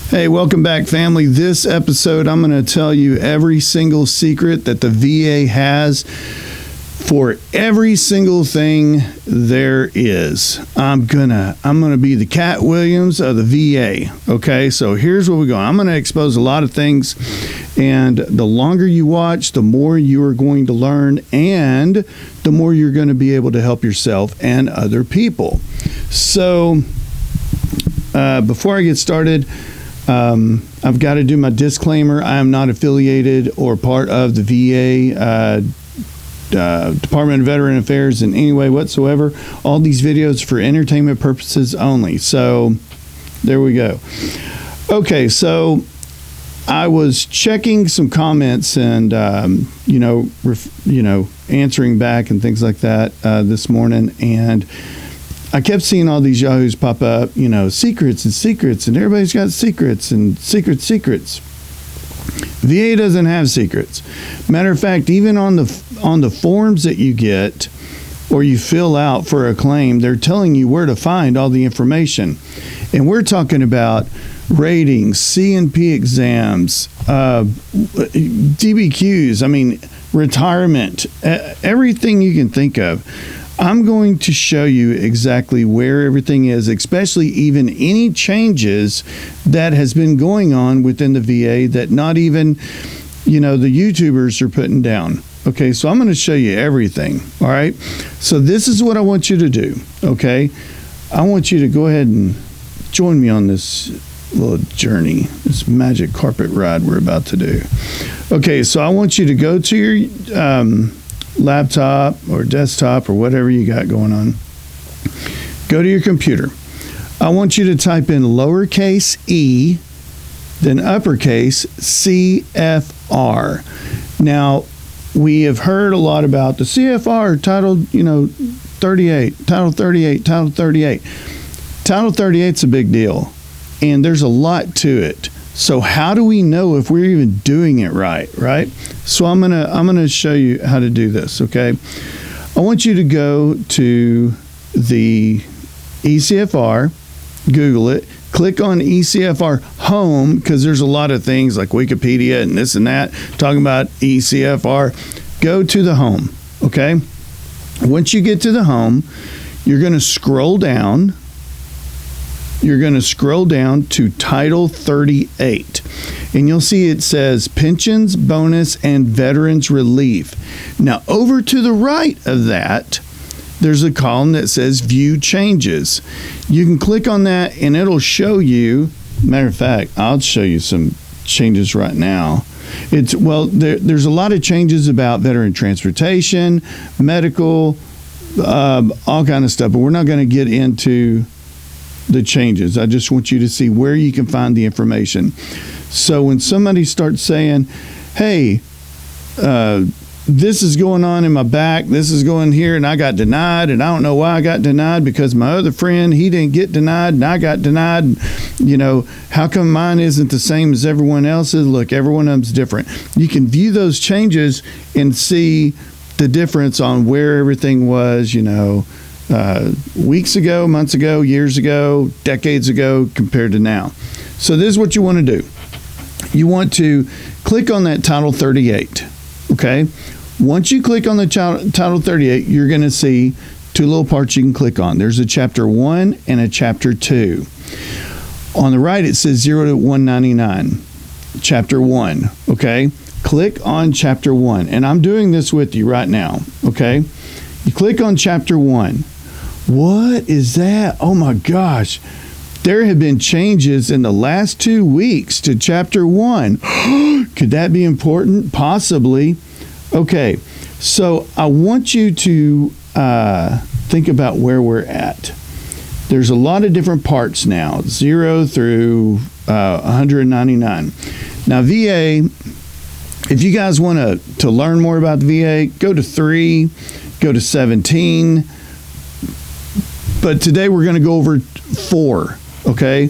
Hey, welcome back, family. This episode, I'm going to tell you every single secret that the VA has for every single thing there is. I'm gonna be the Cat Williams of the VA. Okay, so here's where we're going. I'm going to expose a lot of things, and the longer you watch, the more you are going to learn, and the more you're going to be able to help yourself and other people. So, before I get started, I've got to do my disclaimer. I am not affiliated or part of the VA Department of Veteran Affairs in any way whatsoever. All these videos for entertainment purposes only. So there we go. Okay, so I was checking some comments and answering back and things like that this morning, and I kept seeing all these yahoos pop up, secrets, and everybody's got secrets and secrets. VA doesn't have secrets. Matter of fact, even on the forms that you get or you fill out for a claim, they're telling you where to find all the information. And we're talking about ratings, C&P exams, DBQs, retirement, everything you can think of. I'm going to show you exactly where everything is, especially even any changes that has been going on within the VA that not even, the YouTubers are putting down. Okay, so I'm going to show you everything. All right. So this is what I want you to do. Okay. I want you to go ahead and join me on this little journey, this magic carpet ride we're about to do. Okay. So I want you to go to your, laptop or desktop or whatever you got going on. Go to your computer. I want you to type in lowercase e, then uppercase CFR. Now, we have heard a lot about the CFR Title 38. Title 38 is a big deal, and there's a lot to it. So how do we know if we're even doing it right? So I'm gonna show you how to do this. Okay, I want you to go to the eCFR, Google it, click on eCFR Home, because there's a lot of things like Wikipedia and this and that talking about eCFR. Go to the home. Okay, once you get to the home, you're going to scroll down. You're going to scroll down to Title 38, and you'll see it says Pensions, Bonus, and Veterans Relief. Now, over to the right of that, there's a column that says View Changes. You can click on that, and it'll show you, matter of fact, I'll show you some changes right now. There's a lot of changes about veteran transportation, medical, all kind of stuff, but we're not going to get into the changes. I just want you to see where you can find the information. So when somebody starts saying, hey, this is going on in my back, this is going here, and I got denied, and I don't know why I got denied, because my other friend, he didn't get denied, and I got denied. How come mine isn't the same as everyone else's? Look, everyone of them's different. You can view those changes and see the difference on where everything was, weeks ago, months ago, years ago, decades ago, compared to now. So this is what you want to do. You want to click on that Title 38. Okay. Once you click on the Title 38, you're going to see two little parts you can click on. There's a Chapter 1 and a Chapter 2. On the right, it says 0 to 199. Chapter 1. Okay. Click on Chapter 1. And I'm doing this with you right now. Okay. You click on Chapter 1. What is that? Oh my gosh. There have been changes in the last 2 weeks to Chapter 1. Could that be important? Possibly. Okay. So I want you to think about where we're at. There's a lot of different parts now, 0 through 199. Now, VA, if you guys want to learn more about the VA, go to 3, go to 17. But today we're going to go over 4, okay?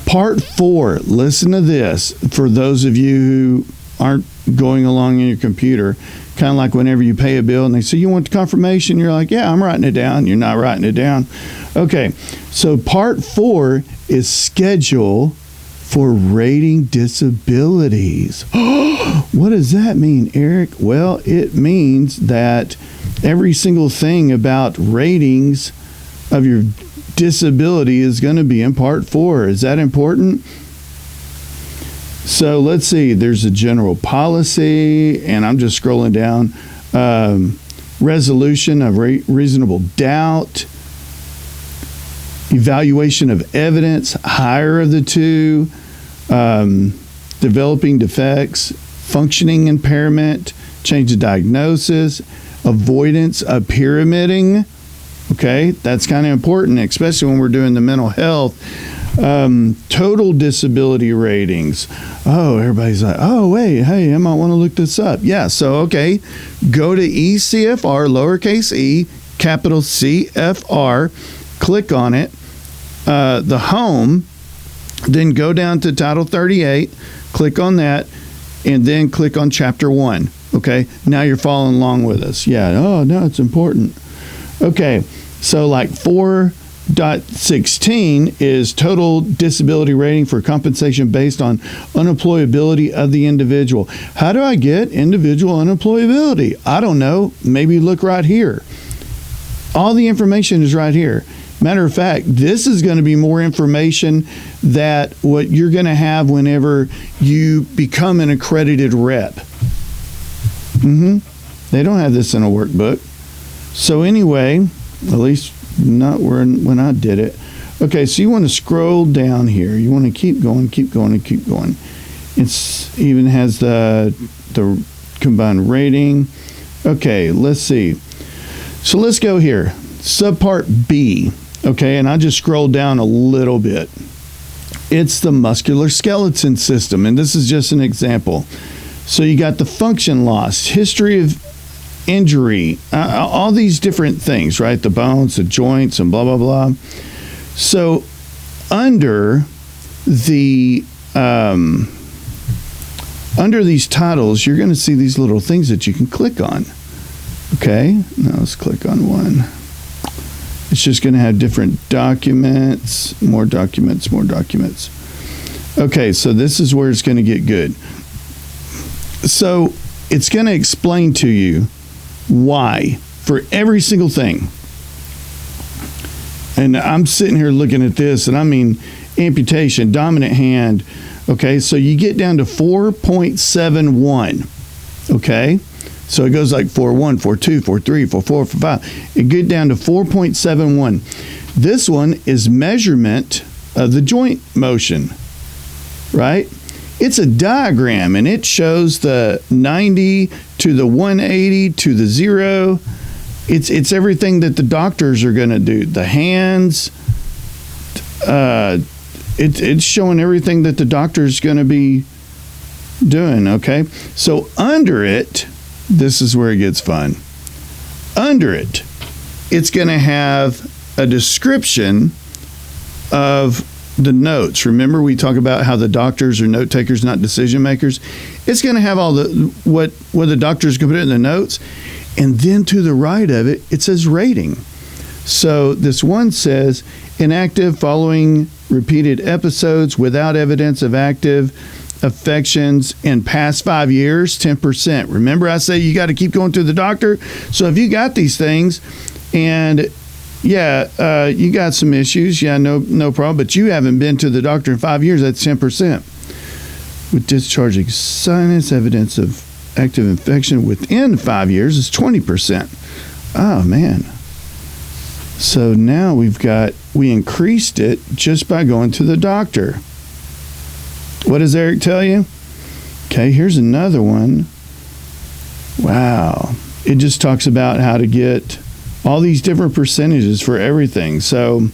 Part 4, listen to this, for those of you who aren't going along in your computer, kind of like whenever you pay a bill and they say, you want the confirmation? You're like, yeah, I'm writing it down. You're not writing it down. Okay, so Part 4 is Schedule for rating disabilities. What does that mean, Eric? Well, it means that every single thing about ratings of your disability is going to be in part 4. Is that important? So let's see. There's a general policy, and I'm just scrolling down. Resolution of reasonable doubt. Evaluation of evidence, higher of the two. Developing defects, functioning impairment, change of diagnosis, avoidance of pyramiding. Okay, that's kind of important, especially when we're doing the mental health. Total disability ratings. Oh, everybody's like, oh, wait, hey, I might want to look this up. Yeah, so, okay, go to eCFR, lowercase e, capital CFR, click on it, the home, then go down to Title 38, click on that, and then click on Chapter 1. Okay, now you're following along with us. Yeah, oh, no, it's important. Okay, so like 4.16 is total disability rating for compensation based on unemployability of the individual. How do I get individual unemployability? I don't know. Maybe look right here. All the information is right here. Matter of fact, this is going to be more information that what you're going to have whenever you become an accredited rep. They don't have this in a workbook. So anyway, at least not when I did it. Okay, so you want to scroll down here. You want to keep going, and keep going. It even has the combined rating. Okay, let's see. So let's go here. Subpart B. Okay, and I just scrolled down a little bit. It's the musculoskeletal system, and this is just an example. So you got the function loss, history of injury, all these different things, right? The bones, the joints, and blah, blah, blah. So under these titles, you're going to see these little things that you can click on. Okay, now let's click on one. It's just going to have different documents, more documents, more documents. Okay, so this is where it's going to get good. So it's going to explain to you why for every single thing. And I'm sitting here looking at this, and I mean amputation, dominant hand. Okay, so you get down to 4.71. Okay, so it goes like 4.1, 4.2, 4.3, 4.4, 4.5. It get down to 4.71. This one is measurement of the joint motion, right? It's a diagram, and it shows the 90 to the 180 to the 0. It's everything that the doctors are going to do. The hands, it's showing everything that the doctor's going to be doing, okay? So under it, this is where it gets fun. Under it, it's going to have a description of the notes. Remember, we talk about how the doctors are note takers, not decision makers. It's going to have all the what the doctors can put in the notes, and then to the right of it, it says rating. So this one says inactive following repeated episodes without evidence of active affections in past 5 years, 10%. Remember, I say you got to keep going to the doctor. So if you got these things, and yeah, you got some issues. Yeah, no problem. But you haven't been to the doctor in 5 years. That's 10%. With discharging sinus, evidence of active infection within 5 years is 20%. Oh, man. So now we increased it just by going to the doctor. What does Eric tell you? Okay, here's another one. Wow. It just talks about how to get all these different percentages for everything. So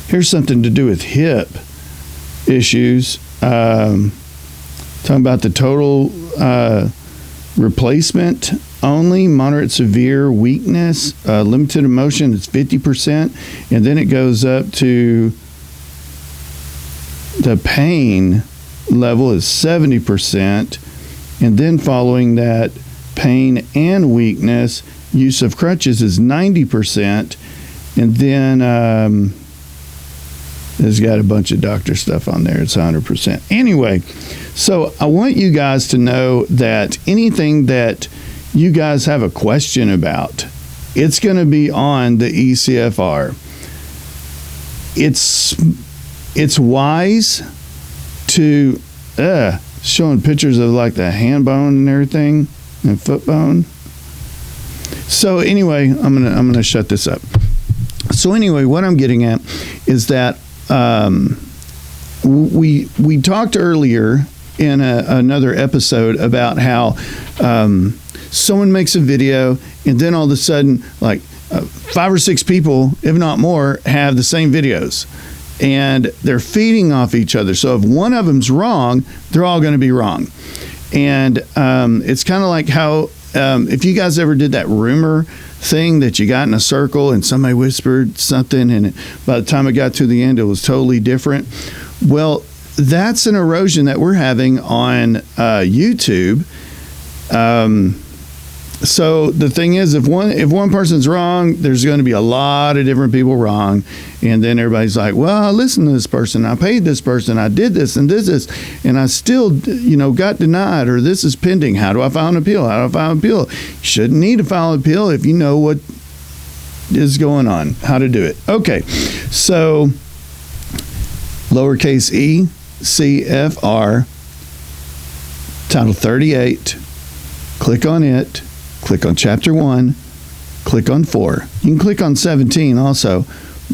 here's something to do with hip issues. Talking about the total replacement only, moderate severe weakness, limited emotion is 50%, and then it goes up to the pain level is 70%, and then following that, pain and weakness, use of crutches is 90%, and then has got a bunch of doctor stuff on there. It's 100%. Anyway, so I want you guys to know that anything that you guys have a question about, it's going to be on the eCFR. It's wise to showing pictures of like the hand bone and everything and foot bone. So anyway, I'm gonna shut this up. So anyway, what I'm getting at is that we talked earlier in another episode about how someone makes a video and then all of a sudden like 5 or 6 people, if not more, have the same videos and they're feeding off each other. So if one of them's wrong, they're all going to be wrong. And it's kind of like how if you guys ever did that rumor thing that you got in a circle and somebody whispered something and by the time it got to the end, it was totally different. Well, that's an erosion that we're having on YouTube. So the thing is, if one person's wrong, there's going to be a lot of different people wrong. And then everybody's like, well, I listened to this person. I paid this person. I did this and this, and I still, got denied, or this is pending. How do I file an appeal? How do I file an appeal? You shouldn't need to file an appeal if you know what is going on, how to do it. Okay. So lowercase eCFR, Title 38, click on it. Click on Chapter 1, click on 4. You can click on 17 also,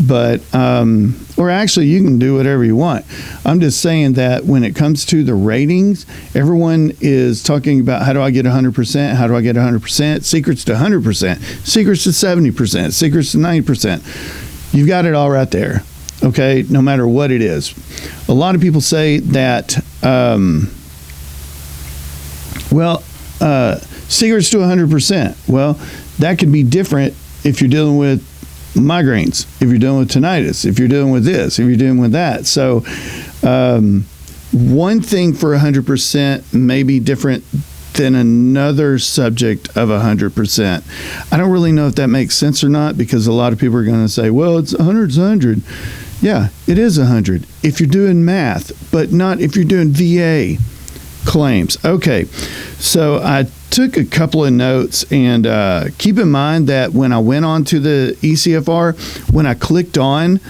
but, or actually you can do whatever you want. I'm just saying that when it comes to the ratings, everyone is talking about how do I get 100%? How do I get 100%? Secrets to 100%, secrets to 70%, secrets to 90%. You've got it all right there, okay, no matter what it is. A lot of people say that, secrets to 100%. Well, that could be different if you're dealing with migraines, if you're dealing with tinnitus, if you're dealing with this, if you're dealing with that. So one thing for 100% may be different than another subject of 100%. I don't really know if that makes sense or not, because a lot of people are going to say, well, it's 100, it's 100. Yeah, it is 100 if you're doing math, but not if you're doing VA claims. Okay, so I took a couple of notes, and keep in mind that when I went on to the eCFR, when I clicked on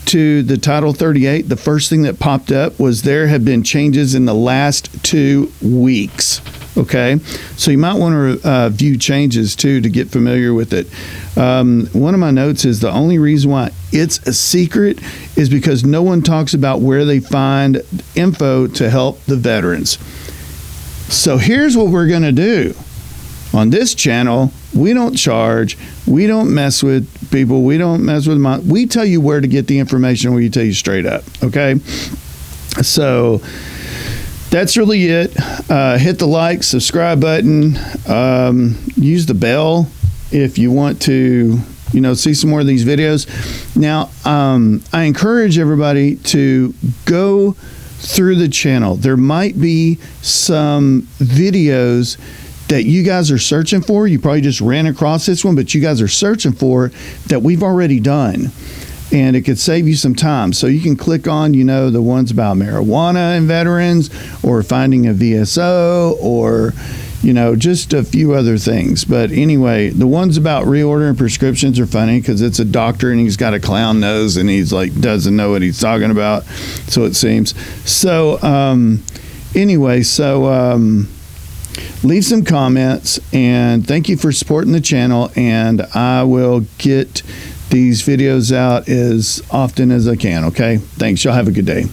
to the Title 38, the first thing that popped up was there have been changes in the last 2 weeks. Okay, so you might want to view changes too to get familiar with it. One of my notes is the only reason why it's a secret is because no one talks about where they find info to help the veterans. So here's what we're going to do. On this channel, we don't charge. We don't mess with people. We don't mess with we tell you where to get the information. We tell you straight up. Okay. So that's really it. Hit the like, subscribe button. Use the bell if you want to, see some more of these videos. Now, I encourage everybody to go through the channel. There might be some videos that you guys are searching for. You probably just ran across this one, but you guys are searching for that we've already done. And it could save you some time. So you can click on, the ones about marijuana and veterans, or finding a VSO, or, just a few other things. But anyway, the ones about reordering prescriptions are funny because it's a doctor and he's got a clown nose and he's like, doesn't know what he's talking about. So it seems. So anyway, leave some comments, and thank you for supporting the channel. And I will get these videos out as often as I can. Okay. Thanks. Y'all have a good day.